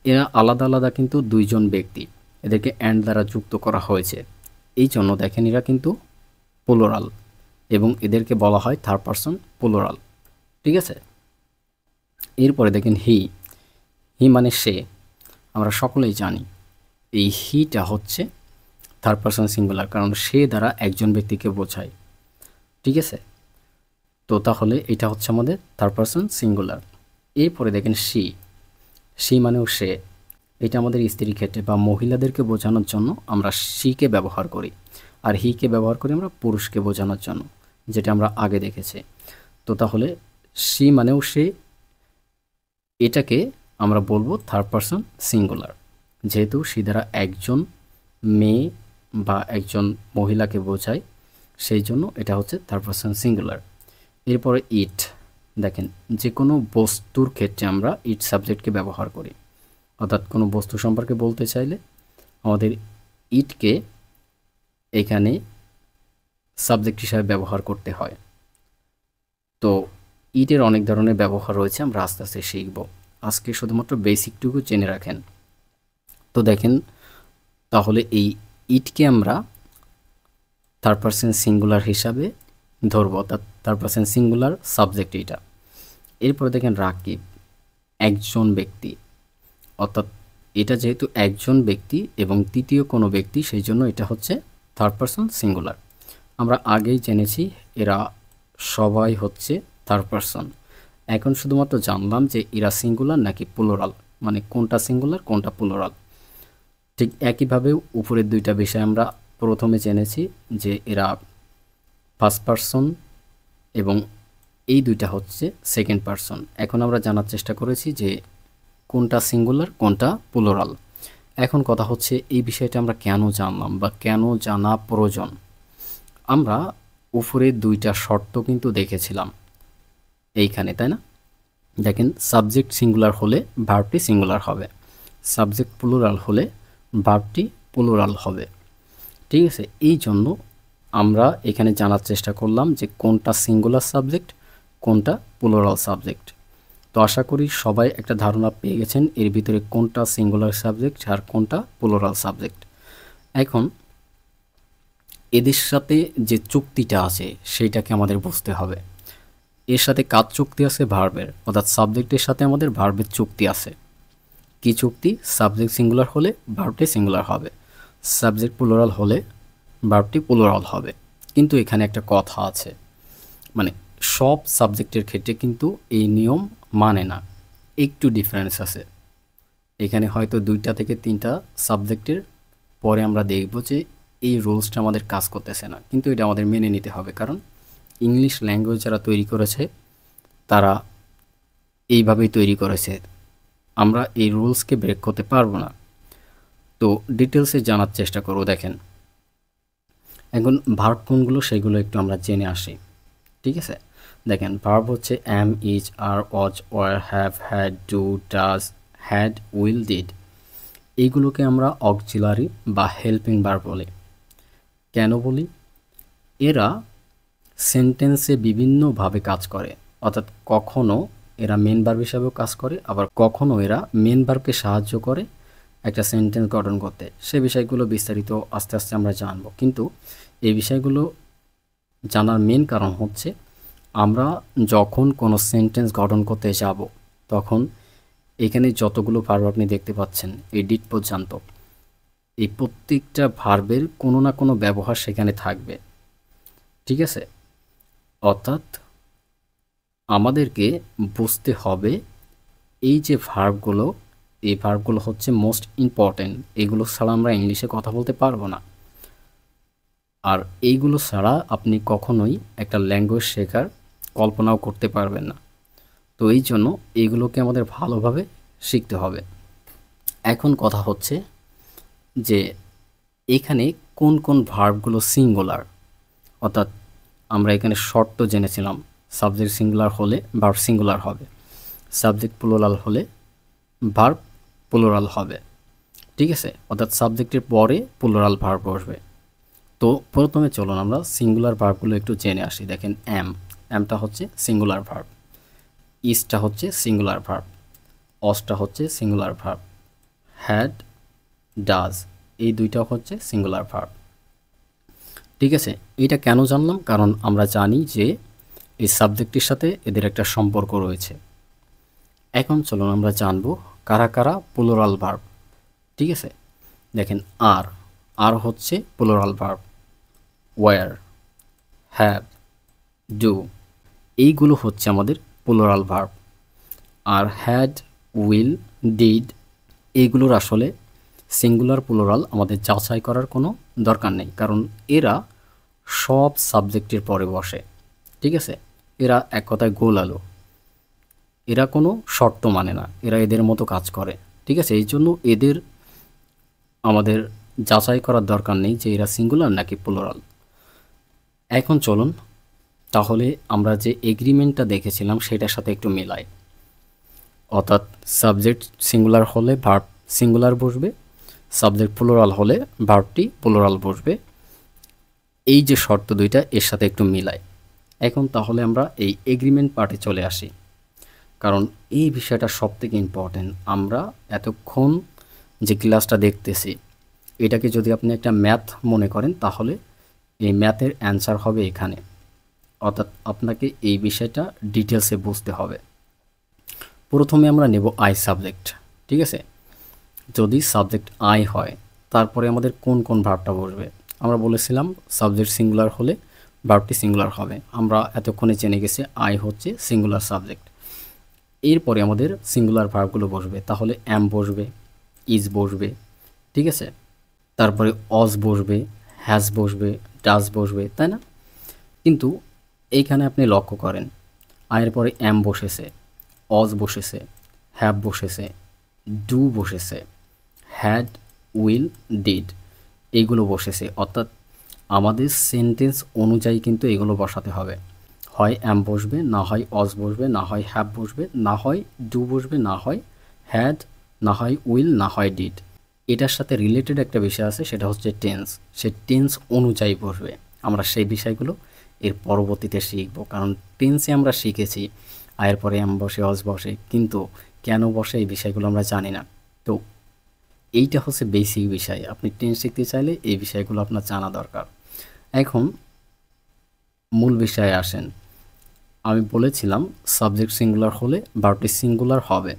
এরা আলাদা আলাদা কিন্তু 2 জন ব্যক্তি, এদেরকে অ্যান্ড দ্বারা যুক্ত করা হয়েছে। এই জন্য দেখেন এরা কিন্তু প্লুরাল এবং এদেরকে বলা হয় থার্ড পারসন প্লুরাল, ঠিক আছে? এরপরে দেখেন হি। হি মানে সে। আমরা সকলেই জানি এই হিটা হচ্ছে থার্ড পারসন সিঙ্গুলার, কারণ সে দ্বারা একজন ব্যক্তিকে বোঝায়, ঠিক আছে? তো তাহলে এটা হচ্ছে আমাদের থার্ড পারসন সিঙ্গুলার। এরপরে দেখেন সি। সি মানেও সে। এটা আমাদের স্ত্রীর ক্ষেত্রে বা মহিলাদেরকে বোঝানোর জন্য আমরা সিকে ব্যবহার করি, আর হিকে ব্যবহার করি আমরা পুরুষকে বোঝানোর জন্য, যেটা আমরা আগে দেখেছি। তো তাহলে সি মানেও সে, এটাকে আমরা বলবো থার্ড পারসন সিঙ্গুলার, যেহেতু সি দ্বারা একজন মেয়ে বা একজন মহিলাকে বোঝায়, সেই জন্য এটা হচ্ছে থার্ড পারসন সিঙ্গুলার। এরপরে ইট। দেখেন যে কোনো বস্তুর ক্ষেত্রে আমরা ইট সাবজেক্টকে ব্যবহার করি, অর্থাৎ কোনো বস্তু সম্পর্কে বলতে চাইলে আমাদের ইটকে এখানে সাবজেক্ট হিসাবে ব্যবহার করতে হয়। তো ইটের অনেক ধরনের ব্যবহার রয়েছে, আমরা আস্তে আস্তে শিখব। আজকে শুধুমাত্র বেসিকটুকু জেনে রাখেন। তো দেখেন তাহলে এই ইটকে আমরা থার্ড পারসন সিঙ্গুলার হিসাবে ধরব, অর্থাৎ থার্ড পারসন সিঙ্গুলার সাবজেক্ট এটা। এরপরে দেখেন রাকিব, একজন ব্যক্তি, অর্থাৎ এটা যেহেতু একজন ব্যক্তি এবং তৃতীয় কোনো ব্যক্তি, সেই জন্য এটা হচ্ছে থার্ড পারসন সিঙ্গুলার। আমরা আগেই জেনেছি এরা সবাই হচ্ছে থার্ড পারসন। এখন শুধুমাত্র জানলাম যে এরা সিঙ্গুলার নাকি প্লুরাল, মানে কোনটা সিঙ্গুলার কোনটা প্লুরাল। ঠিক একইভাবে উপরের দুইটা বিষয় আমরা প্রথমে জেনেছি যে এরা ফার্স্ট পারসন এবং এই দুইটা হচ্ছে সেকেন্ড পারসন। এখন আমরা জানার চেষ্টা করেছি যে কোনটা সিঙ্গুলার কোনটা প্লুরাল। এখন কথা হচ্ছে এই বিষয়টা আমরা কেন জানলাম বা কেন জানা প্রয়োজন। আমরা উপরে দুইটা শর্ত কিন্তু দেখেছিলাম এইখানে, তাই না? দেখেন সাবজেক্ট সিঙ্গুলার হলে ভার্বটি সিঙ্গুলার হবে, সাবজেক্ট প্লুরাল হলে ভার্বটি প্লুরাল হবে, ঠিক আছে? এই জন্য আমরা এখানে জানার চেষ্টা করলাম যে কোনটা সিঙ্গুলার সাবজেক্ট কোনটা প্লুরাল সাবজেক্ট। তো আশা করি সবাই একটা ধারণা পেয়ে গেছেন এর ভিতরে কোনটা সিঙ্গুলার সাবজেক্ট আর কোনটা প্লুরাল সাবজেক্ট। এখন এদের সাথে যে চুক্তিটা আছে সেইটাকে আমাদের বুঝতে হবে। এর সাথে কাজ চুক্তি আছে ভার্বের, অর্থাৎ সাবজেক্টের সাথে আমাদের ভার্বের চুক্তি আছে। কি চুক্তি? সাবজেক্ট সিঙ্গুলার হলে ভার্বটি সিঙ্গুলার হবে, সাবজেক্ট প্লুরাল হলে ভার্বটি প্লুরাল হবে। কিন্তু এখানে একটা কথা আছে, মানে সব সাবজেক্টের ক্ষেত্রে কিন্তু এই নিয়ম মানে না, একটু ডিফারেন্স আছে। এখানে হয়তো 2টা থেকে 3টা সাবজেক্টের পরে আমরা দেখব যে এই রুলসটা আমাদের কাজ করতেছে না, কিন্তু এটা আমাদের মেনে নিতে হবে, কারণ ইংলিশ ল্যাঙ্গুয়েজ যারা তৈরি করেছে তারা এইভাবেই তৈরি করেছে, আমরা এই রুলসকে ব্রেক করতে পারবো না। তো ডিটেলসে জানার চেষ্টা করব। দেখেন এখন ভার্ব কোনগুলো সেগুলো একটু আমরা জেনে আসি। ঠিক আছে, দেখেন ভার্ব হচ্ছে am, is, are, was, were, have, had, do, does, had, will, did. এইগুলোকে আমরা অক্সিলারি বা হেল্পিং ভার্ব বলি। কেন বলি? এরা সেন্টেন্সে বিভিন্নভাবে কাজ করে, অর্থাৎ কখনো এরা মেন ভার্ব হিসাবেও কাজ করে, আবার কখনো এরা মেন ভার্বকে সাহায্য করে একটা সেন্টেন্স গঠন করতে। সে বিষয়গুলো বিস্তারিত আস্তে আস্তে আমরা জানব, কিন্তু এই বিষয়গুলো জানার মেন কারণ হচ্ছে আমরা যখন কোনো সেন্টেন্স গঠন করতে যাব তখন এখানে যতগুলো ভার্ব আপনি দেখতে পাচ্ছেন এই ডিড পর্যন্ত, এই প্রত্যেকটা ভার্বের কোনো না কোনো ব্যবহার সেখানে থাকবে। ঠিক আছে, অর্থাৎ আমাদেরকে বুঝতে হবে এই যে ভার্বগুলো, এই ভার্বগুলো হচ্ছে মোস্ট ইম্পর্ট্যান্ট। এগুলো ছাড়া আমরা ইংলিশে কথা বলতে পারবো না। আর এইগুলো ছাড়া আপনি কখনোই একটা ল্যাঙ্গুয়েজ শেখার কল্পনাও করতে পারবেন না। তো এই জন্য এইগুলোকে আমাদের ভালোভাবে শিখতে হবে। এখন কথা হচ্ছে যে এখানে কোন কোন ভার্বগুলো সিঙ্গুলার, অর্থাৎ আমরা এখানে শর্ত জেনেছিলাম সাবজেক্ট সিঙ্গুলার হলে ভার্ব সিঙ্গুলার হবে, সাবজেক্ট প্লুরাল হলে ভার্ব প্লুরাল হবে। ঠিক আছে, অর্থাৎ সাবজেক্টের পরে প্লুরাল ভার্ব বসবে। তো প্রথমে চলুন আমরা সিঙ্গুলার ভার্বগুলো একটু জেনে আসি। দেখেন অ্যামটা হচ্ছে সিঙ্গুলার ভার্ব, ইজটা হচ্ছে সিঙ্গুলার ভার্ব, অসটা হচ্ছে সিঙ্গুলার ভার্ব, হ্যাড, ডাজ এই দুইটা হচ্ছে সিঙ্গুলার ভার্ব। ঠিক আছে, এটা কেন জানলাম? কারণ আমরা জানি যে এই সাবজেক্টের সাথে এদের একটা সম্পর্ক রয়েছে। এখন চলুন আমরা জানব কারা কারা প্লুরাল ভার্ব। ঠিক আছে, দেখেন আর হচ্ছে plural verb, were, have, do এইগুলো হচ্ছে আমাদের প্লুরাল ভার্ব। আর হ্যাড, উইল, ডিড এইগুলোর আসলে সিঙ্গুলার প্লুরাল আমাদের যাচাই করার কোনো দরকার নেই, কারণ এরা সব সাবজেক্টের পরে বসে। ঠিক আছে, এরা এক কথায় গোল আলো, এরা কোনো শর্ত মানে না, এরা এদের মতো কাজ করে। ঠিক আছে, এই জন্য এদের আমাদের যাচাই করার দরকার নেই যে এরা সিঙ্গুলার নাকি প্লুরাল। এখন চলুন তাহলে আমরা যে এগ্রিমেন্টটা দেখেছিলাম সেটার সাথে একটু মেলাই। অর্থাৎ সাবজেক্ট সিঙ্গুলার হলে ভার্ব সিঙ্গুলার বসবে, সাবজেক্ট প্লুরাল হলে ভার্বটি প্লুরাল বসবে। এই যে শর্ত দুইটা এর সাথে একটু মিলাই। এখন তাহলে আমরা এই এগ্রিমেন্ট পার্টে চলে আসি, কারণ এই বিষয়টা সবথেকে ইম্পর্টেন্ট। আমরা এতক্ষণ যে ক্লাসটা দেখতেছি এটাকে যদি আপনি একটা ম্যাথ মনে করেন তাহলে এই ম্যাথের অ্যান্সার হবে এখানে। অর্থাৎ আপনাকে এই বিষয়টা ডিটেলসে বুঝতে হবে। প্রথমে আমরা নেব আই সাবজেক্ট। ঠিক আছে, যদি সাবজেক্ট আই হয় তারপরে আমাদের কোন কোন ভার্বটা বসবে? আমরা বলেছিলাম সাবজেক্ট সিঙ্গুলার হলে ভার্বটি সিঙ্গুলার হবে। আমরা এতক্ষণে জেনে গেছি আই হচ্ছে সিঙ্গুলার সাবজেক্ট। এরপরে আমাদের সিঙ্গুলার ভার্বগুলো বসবে, তাহলে অ্যাম বসবে, ইজ বসবে। ঠিক আছে, তারপরে অজ বসবে, হ্যাজ বসবে, ডাজ বসবে, তাই না? কিন্তু এইখানে আপনি লক্ষ্য করেন আয়ের পরে অ্যাম বসেছে, অজ বসেছে, হ্যাভ বসেছে, ডু বসেছে, হ্যাড, উইল, ডিড এইগুলো বসেছে। অর্থাৎ আমাদের সেন্টেন্স অনুযায়ী কিন্তু এগুলো বসাতে হবে। হয় অ্যাম বসবে, না হয় অজ বসবে, না হয় হ্যাভ বসবে, না হয় ডু বসবে, না হয় হ্যাড, না হয় উইল, না হয় ডিড। এটার সাথে রিলেটেড একটা বিষয় আছে, সেটা হচ্ছে টেন্স। সে টেন্স অনুযায়ী বসবে। আমরা সেই বিষয়গুলো এর পরবর্তীতে শিখব, কারণ টেন্সে আমরা শিখেছি আয়ের পরে অ্যাম বসে, অজ বসে, কিন্তু কেন বসে এই বিষয়গুলো আমরা জানি না। তো এইটা হচ্ছে বেসিক বিষয়। আপনি টেন্স শিখতে চাইলে এই বিষয়গুলো আপনার জানা দরকার। এখন মূল বিষয়ে আসেন। আমি বলেছিলাম সাবজেক্ট সিঙ্গুলার হলে ভার্বটি সিঙ্গুলার হবে,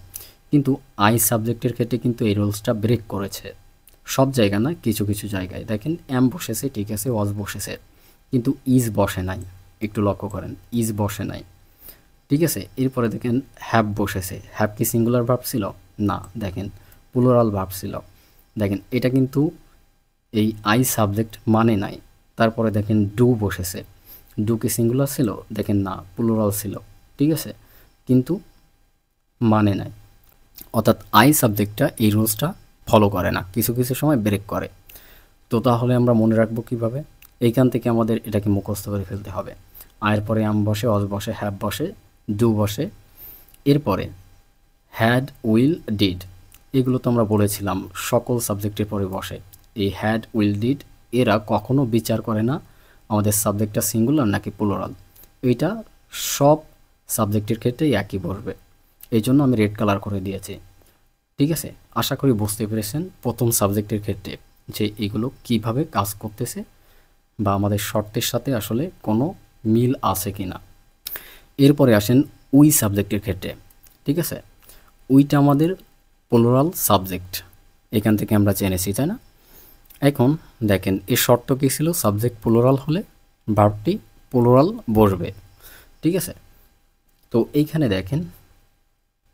কিন্তু আই সাবজেক্টের ক্ষেত্রে কিন্তু এই রুলসটা ব্রেক করেছে। সব জায়গা না, কিছু কিছু জায়গায় দেখেন অ্যাম বসেছে, ঠিক আছে, ওয়াজ বসেছে, কিন্তু ইজ বসে নাই। একটু লক্ষ্য করেন, ইজ বসে নাই। ঠিক আছে, এরপরে দেখেন হ্যাভ বসেছে। হ্যাভ কি সিঙ্গুলার ভার্ব ছিল? না, দেখেন প্লুরাল ভার্ব ছিল। দেখেন এটা কিন্তু এই আই সাবজেক্ট মানে নাই। তারপরে দেখেন ডু বসেছে। ডু কি সিঙ্গুলার ছিল? দেখেন না, প্লুরাল ছিল। ঠিক আছে, কিন্তু মানে নাই। অর্থাৎ আই সাবজেক্টটা এই রুলসটা ফলো করে না, কিছু কিছু সময় ব্রেক করে। তো তাহলে আমরা মনে রাখবো কিভাবে? এইখান থেকে আমাদের এটাকে মুখস্থ করে ফেলতে হবে। আয়ের পরে আম বসে, অজ বসে, হ্যাভ বসে, ডু বসে। এরপরে হ্যাড, উইল, ডিড, এগুলো তো আমরা বলেছিলাম সকল সাবজেক্টের পরে বসে। এই হ্যাড, উইল, ডিড এরা কখনো বিচার করে না আমাদের সাবজেক্টটা সিঙ্গুলার নাকি প্লুরাল। এইটা সব সাবজেক্টের ক্ষেত্রেই একই বসবে, এই জন্য আমি রেড কালার করে দিয়েছি। ঠিক আছে, আশা করি বুঝতে পেরেছেন প্রথম সাবজেক্টের ক্ষেত্রে যে এগুলো কিভাবে কাজ করতেছে বা আমাদের শর্তের সাথে আসলে কোনো মিল আছে কি না। এরপরে আসেন উই সাবজেক্টের ক্ষেত্রে। ঠিক আছে, উইটা আমাদের প্লুরাল সাবজেক্ট, এখান থেকে আমরা জেনেছি, তাই না? এখন দেখেন এর শর্ত কী ছিল? সাবজেক্ট প্লুরাল হলে ভার্বটি প্লুরাল বসবে। ঠিক আছে, তো এইখানে দেখেন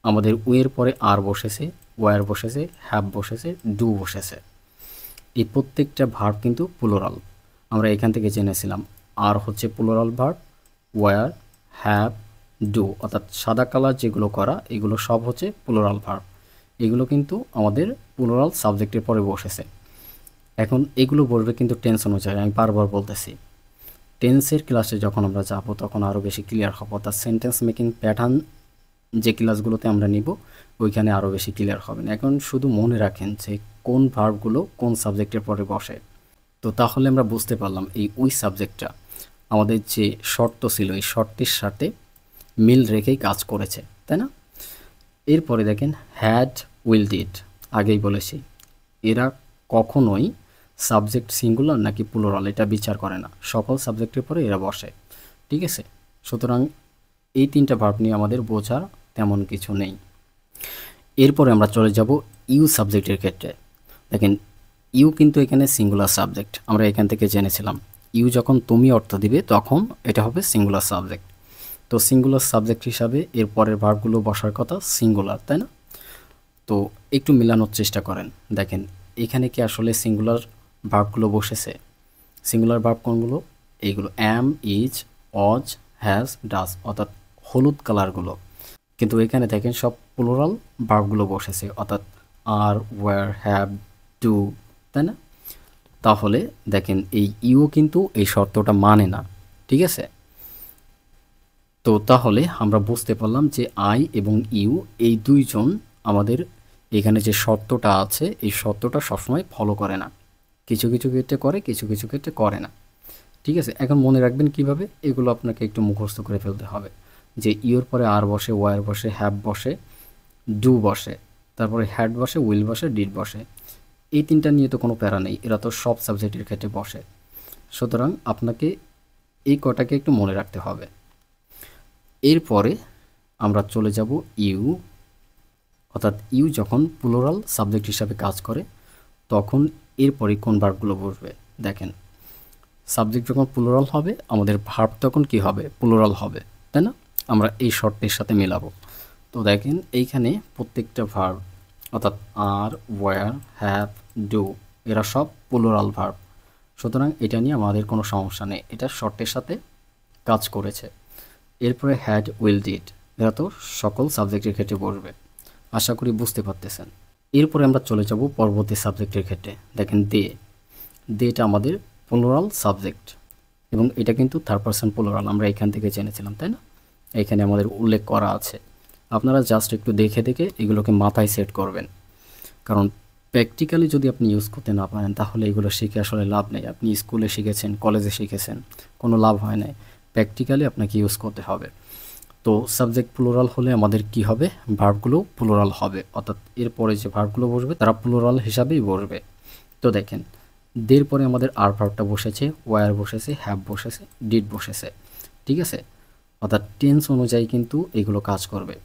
আমাদের উইয়ের পরে আর বসেছে, ওয়ার বসেছে, হ্যাভ বসেছে, ডু বসেছে। এই প্রত্যেকটা ভার্ব কিন্তু প্লুরাল। আমরা এখান থেকে জেনেছিলাম আর হচ্ছে plural verb, were, have, do, অর্থাৎ সাদা কালার যেগুলো করা এগুলো সব হচ্ছে প্লুরাল ভার্ব। এগুলো কিন্তু আমাদের প্লুরাল সাবজেক্টের পরে বসেছে। এখন এগুলো বসবে কিন্তু টেন্স অনুযায়ী, আমি বারবার বলতেছি। টেন্সের ক্লাসে যখন আমরা যাব তখন আরও বেশি ক্লিয়ার হবে, অর্থাৎ সেন্টেন্স মেকিং প্যাটার্ন যে ক্লাসগুলোতে আমরা নিব ওইখানে আরও বেশি ক্লিয়ার হবে না। এখন শুধু মনে রাখেন যে কোন ভার্বগুলো কোন সাবজেক্টের পরে বসে। তো তাহলে আমরা বুঝতে পারলাম এই উই সাবজেক্টটা আমাদের যে শর্ত ছিল এই শর্তের সাথে মিল রেখেই কাজ করেছে, তাই না? এরপরে দেখেন হ্যাড, উইল, ডিড, আগেই বলেছি এরা কখনোই সাবজেক্ট সিঙ্গুলার নাকি প্লুরাল এটা বিচার করে না, সকল সাবজেক্টের পরে এরা বসে। ঠিক আছে, সুতরাং এই তিনটা ভার্ব নিয়ে আমাদের বোঝার তেমন কিছু নেই। এরপরে আমরা চলে যাব ইউ সাবজেক্টের ক্ষেত্রে। দেখেন ইউ কিন্তু এখানে সিঙ্গুলার সাবজেক্ট, আমরা এখান থেকে জেনেছিলাম ইউ যখন তুমি অর্থ দিবে তখন এটা হবে সিঙ্গুলার সাবজেক্ট। তো সিঙ্গুলার সাবজেক্ট হিসাবে এর পরের ভার্বগুলো বসার কথা সিঙ্গুলার, তাই না? তো একটু মিলানোর চেষ্টা করেন। দেখেন এখানে কি আসলে সিঙ্গুলার ভার্বগুলো বসেছে? সিঙ্গুলার ভার্ব কোনগুলো? এইগুলো অ্যাম, ইজ, অজ, হ্যাজ, ডাজ, অর্থাৎ হলুদ কালারগুলো। কিন্তু এখানে দেখেন সব প্লুরাল ভার্বগুলো বসেছে, অর্থাৎ আর, ওয়্যার, হ্যাভ, ডু, তাই না? তাহলে দেখেন এই ইউ কিন্তু এই শর্তটা মানে না। ঠিক আছে, তো তাহলে আমরা বুঝতে পারলাম যে আই এবং ইউ এই দুইজন আমাদের এখানে যে শর্তটা আছে এই শর্তটা সবসময় ফলো করে না, কিছু কিছু ক্ষেত্রে করে, কিছু কিছু ক্ষেত্রে করে না। ঠিক আছে, এখন মনে রাখবেন কিভাবে, এগুলো আপনাকে একটু মুখস্থ করে ফেলতে হবে যে ইউর পরে আর বসে, ওয়ার বসে, হ্যাভ বসে, ডু বসে, তারপরে হ্যাড বসে, উইল বসে, ডিড বসে। এই তিনটা নিয়ে তো কোনো প্যারা নেই, এরা তো সব সাবজেক্টের ক্ষেত্রে বসে। সুতরাং আপনাকে এই কটাকে একটু মনে রাখতে হবে। এরপরে আমরা চলে যাব ইউ, অর্থাৎ ইউ যখন প্লুরাল সাবজেক্ট হিসাবে কাজ করে তখন এরপরে কোন ভার্বগুলো বসবে। দেখেন সাবজেক্ট যখন প্লুরাল হবে আমাদের ভার্ব তখন কি হবে? প্লুরাল হবে, তাই না? আমরা এই শর্তের সাথে মেলাবো। তো দেখেন এইখানে প্রত্যেকটা ভার্ব অর্থাৎ আর, ওয়্যার, হ্যাভ, ডু এরা সব প্লুরাল ভার্ব। সুতরাং এটা নিয়ে আমাদের কোনো সমস্যা নেই, এটা শর্তের সাথে কাজ করেছে। এরপরে হ্যাড, উইল, ডিড এরা তো সকল সাবজেক্টের ক্ষেত্রে বসবে। আশা করি বুঝতে পারতেছেন। এরপরে আমরা চলে যাব পরবর্তী সাবজেক্টের ক্ষেত্রে। দেখেন দেটা আমাদের প্লুরাল সাবজেক্ট এবং এটা কিন্তু থার্ড পারসন প্লুরাল, আমরা এখান থেকে জেনেছিলাম, তাই না? এখানে আমাদের উল্লেখ করা আছে। আপনারা জাস্ট একটু দেখে দেখে এগুলোকে মাথায় সেট করবেন, কারণ প্র্যাকটিক্যালি যদি আপনি ইউজ করতে না পারেন তাহলে এগুলো শিখে আসলে লাভ নেই। আপনি স্কুলে শিখেছেন, কলেজে শিখেছেন, কোনো লাভ হয় না। প্র্যাকটিক্যালি আপনাকে ইউজ করতে হবে। তো সাবজেক্ট প্লুরাল হলে আমাদের কি হবে? ভার্বগুলো প্লুরাল হবে, অর্থাৎ এরপরে যে ভার্বগুলো বসবে তারা প্লুরাল হিসাবেই বসবে। তো দেখেন দের পরে আমাদের আর ভার্বটা বসেছে, ওয়ার বসেছে, হ্যাভ বসেছে, ডিড বসেছে। ঠিক আছে, অর্থাৎ টেন্স অনুযায়ী কিন্তু এগুলো কাজ করবে।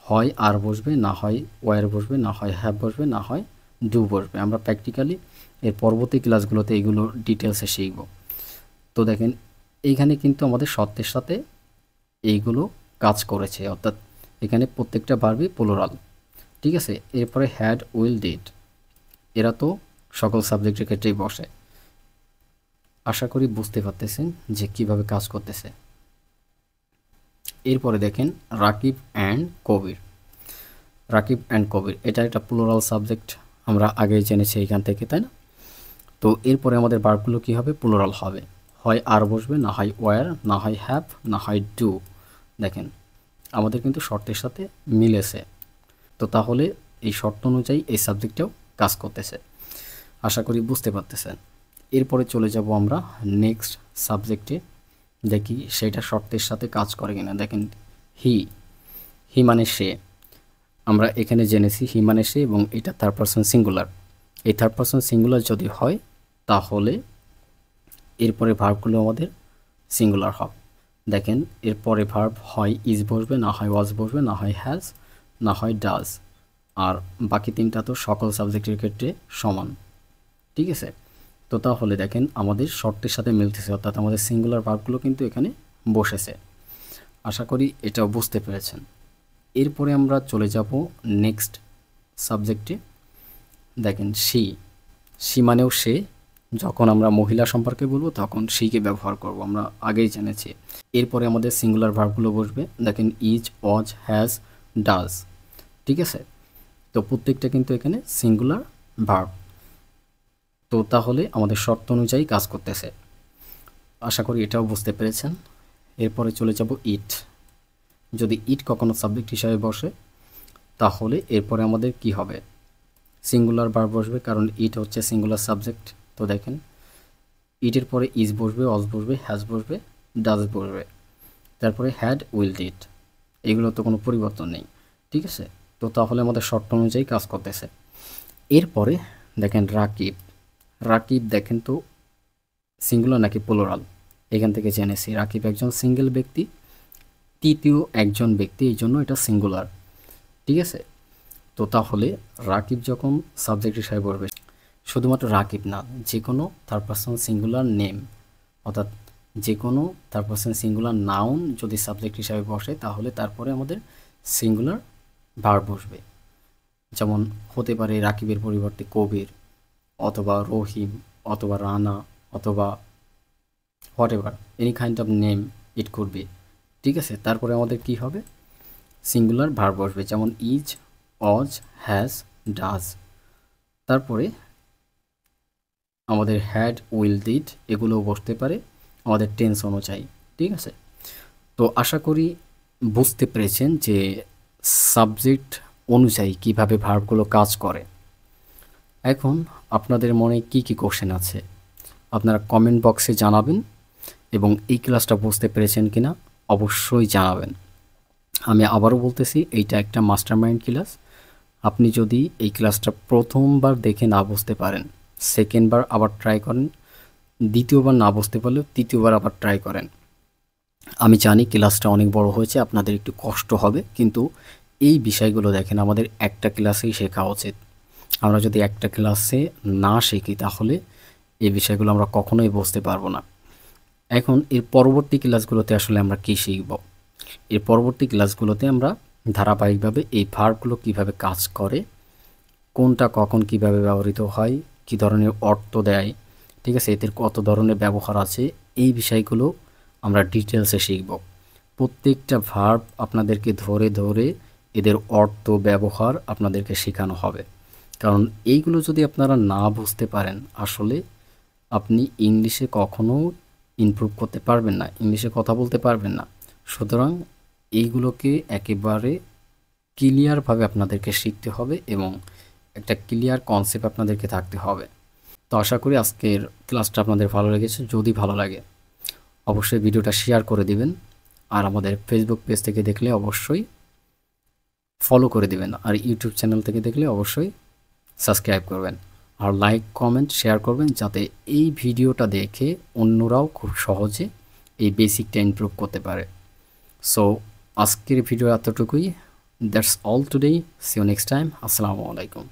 হয় আর বসবে, না হয় ওয়ার বসবে, না হয় হ্যাভ বসবে, না হয় ডু বসবে। আমরা প্র্যাকটিক্যালি এর পরবর্তী ক্লাসগুলোতে এগুলো ডিটেলসে শিখব। তো দেখেন এইখানে কিন্তু আমাদের শর্তের সাথে এইগুলো কাজ করেছে, অর্থাৎ এখানে প্রত্যেকটা ভার্বই প্লুরাল। ঠিক আছে, এরপরে হ্যাড, উইল, ডিড এরা তো সকল সাবজেক্টের ক্ষেত্রেই বসে। আশা করি বুঝতে পারতেছেন যে কিভাবে কাজ করতেছে। এরপরে দেখেন রাকিব অ্যান্ড কবির। রাকিব অ্যান্ড কবির এটা একটা প্লুরাল সাবজেক্ট, আমরা আগেই জেনেছি এইখান থেকে, তাই না? তো এরপরে আমাদের ভার্বগুলো কী হবে? প্লুরাল হবে, হয় আর বসবে, না হয় ওয়্যার, না হয় হ্যাভ, না হয় ডু। দেখেন আমাদের কিন্তু শর্তের সাথে মিলেছে, তো তাহলে এই শর্ত অনুযায়ী এই সাবজেক্টটাও কাজ করতেছে। আশা করি বুঝতে পারতেছেন। এরপরে চলে যাব আমরা নেক্সট সাবজেক্টে, দেখি সেটা শর্তের সাথে কাজ করে কিনা। দেখেন হি, হি মানে সে। আমরা এখানে জেনেছি হি মানে সে, এবং এটা থার্ড পারসন সিঙ্গুলার। এই থার্ড পারসন সিঙ্গুলার যদি হয় তাহলে এরপরে ভার্বগুলো আমাদের সিঙ্গুলার হবে। দেখেন এরপরে ভার্ব হয় ইজ বসবে, না হয় ওয়াজ বসবে, না হয় হ্যাজ, না হয় ডাজ। আর বাকি তিনটা তো সকল সাবজেক্টের ক্ষেত্রে সমান, ঠিক আছে? তো তাহলে দেখেন আমাদের শর্তের সাথে মিলতেছে, অর্থাৎ আমাদের সিঙ্গুলার ভার্বগুলো কিন্তু এখানে বসেছে। আশা করি এটাও বুঝতে পেরেছেন। এরপরে আমরা চলে যাব নেক্সট সাবজেক্টে। দেখেন সি, সি মানেও সে। যখন আমরা মহিলা সম্পর্কে বলবো তখন সিকে ব্যবহার করব, আমরা আগেই জেনেছি। এরপরে আমাদের সিঙ্গুলার ভার্বগুলো বসবে। দেখেন ইজ, ওয়াজ, হ্যাজ, ডাজ, ঠিক আছে? তো প্রত্যেকটা কিন্তু এখানে সিঙ্গুলার ভার্ব। তো তাহলে আমাদের শর্ত অনুযায়ী কাজ করতেছে। আশা করি এটাও বুঝতে পেরেছেন। এরপরে চলে যাব ইট। যদি ইট কখনো সাবজেক্ট হিসাবে বসে তাহলে এরপরে আমাদের কি হবে? সিঙ্গুলার ভার্ব বসবে, কারণ ইট হচ্ছে সিঙ্গুলার সাবজেক্ট। তো দেখেন ইটের পরে ইজ বসবে, অজ বসবে, হ্যাজ বসবে, ডাজ বসবে, তারপরে হ্যাড, উইল, ডিড। এগুলো তো কোনো পরিবর্তন নেই, ঠিক আছে? তো তাহলে আমাদের শর্ত অনুযায়ী কাজ করতেছে। এরপরে দেখেন রাকিব। রাকিব দেখেন তো সিঙ্গুলার নাকি প্লুরাল? এখান থেকে জেনেছি রাকিব একজন সিঙ্গেল ব্যক্তি, তৃতীয় একজন ব্যক্তি, এই জন্য এটা সিঙ্গুলার, ঠিক আছে? তো তাহলে রাকিব যখন সাবজেক্ট হিসাবে বসবে, শুধুমাত্র রাকিব না, যে কোনো থার্ড পারসন সিঙ্গুলার নেম, অর্থাৎ যে কোনো থার্ড পারসন সিঙ্গুলার নাউন যদি সাবজেক্ট হিসাবে বসে তাহলে তারপরে আমাদের সিঙ্গুলার ভার্ব বসবে। যেমন হতে পারে রাকিবের পরিবর্তে কবির, অথবা রহিম, অথবা রানা, অথবা what ever, any kind of name it could be, ঠিক আছে? তারপরে আমাদের কি হবে? সিঙ্গুলার ভার্ব বসবে, যেমন ইজ, অজ, হ্যাজ, ডাজ। তারপরে আমাদের হ্যাড, উইল, ডিড এগুলোও বসতে পারে আমাদের টেন্স অনুযায়ী, ঠিক আছে? তো আশা করি বুঝতে পেরেছেন যে সাবজেক্ট অনুযায়ী কিভাবে ভার্বগুলো কাজ করে। এখন আপনাদের মনে কি কি কোশ্চেন আছে আপনারা কমেন্ট বক্সে জানাবেন, এবং এই ক্লাসটা বুঝতে পেরেছেন কিনা অবশ্যই জানাবেন। আমি আবারও বলতেছি, এইটা একটা মাস্টারমাইন্ড ক্লাস। আপনি যদি এই ক্লাসটা প্রথমবার দেখে না বুঝতে পারেন, সেকেন্ডবার আবার ট্রাই করেন, দ্বিতীয়বার না বুঝতে পারলেও তৃতীয়বার আবার ট্রাই করেন। আমি জানি ক্লাসটা অনেক বড় হয়েছে, আপনাদের একটু কষ্ট হবে, কিন্তু এই বিষয়গুলো দেখেন আমাদের একটা ক্লাসেই শেখা উচিত। আমরা যদি একটা ক্লাসে না শিখি তাহলে এই বিষয়গুলো আমরা কখনোই বুঝতে পারবো না। এখন এর পরবর্তী ক্লাসগুলোতে আসলে আমরা কী শিখব? এর পরবর্তী ক্লাসগুলোতে আমরা ধারাবাহিকভাবে এই ভার্বগুলো কিভাবে কাজ করে, কোনটা কখন কিভাবে ব্যবহৃত হয়, কী ধরনের অর্থ দেয়, ঠিক আছে, এদের কত ধরনের ব্যবহার আছে, এই বিষয়গুলো আমরা ডিটেলসে শিখব। প্রত্যেকটা ভার্ব আপনাদেরকে ধরে ধরে এদের অর্থ ব্যবহার আপনাদেরকে শেখানো হবে। কারণ এইগুলো যদি আপনারা না বুঝতে পারেন আসলে আপনি ইংলিশে কখনো ইমপ্রুভ করতে পারবেন না, ইংলিশে কথা বলতে পারবেন না। সুতরাং এইগুলোকে একেবারে ক্লিয়ারভাবে আপনাদেরকে শিখতে হবে এবং একটা ক্লিয়ার কনসেপ্ট আপনাদেরকে থাকতে হবে। তো আশা করি আজকের ক্লাসটা আপনাদের ভালো লেগেছে। যদি ভালো লাগে অবশ্যই ভিডিওটা শেয়ার করে দিবেন, আর আমাদের ফেসবুক পেজ থেকে দেখলে অবশ্যই ফলো করে দিবেন, আর ইউটিউব চ্যানেল থেকে দেখলে অবশ্যই সাবস্ক্রাইব করবেন, আর লাইক, কমেন্ট, শেয়ার করবেন, যাতে এই ভিডিওটা দেখে অন্যরাও খুব সহজে এই বেসিকটা ইমপ্রুভ করতে পারে। সো আজকের ভিডিও এতটুকুই। That's all today. See you next time. আসসালামু আলাইকুম।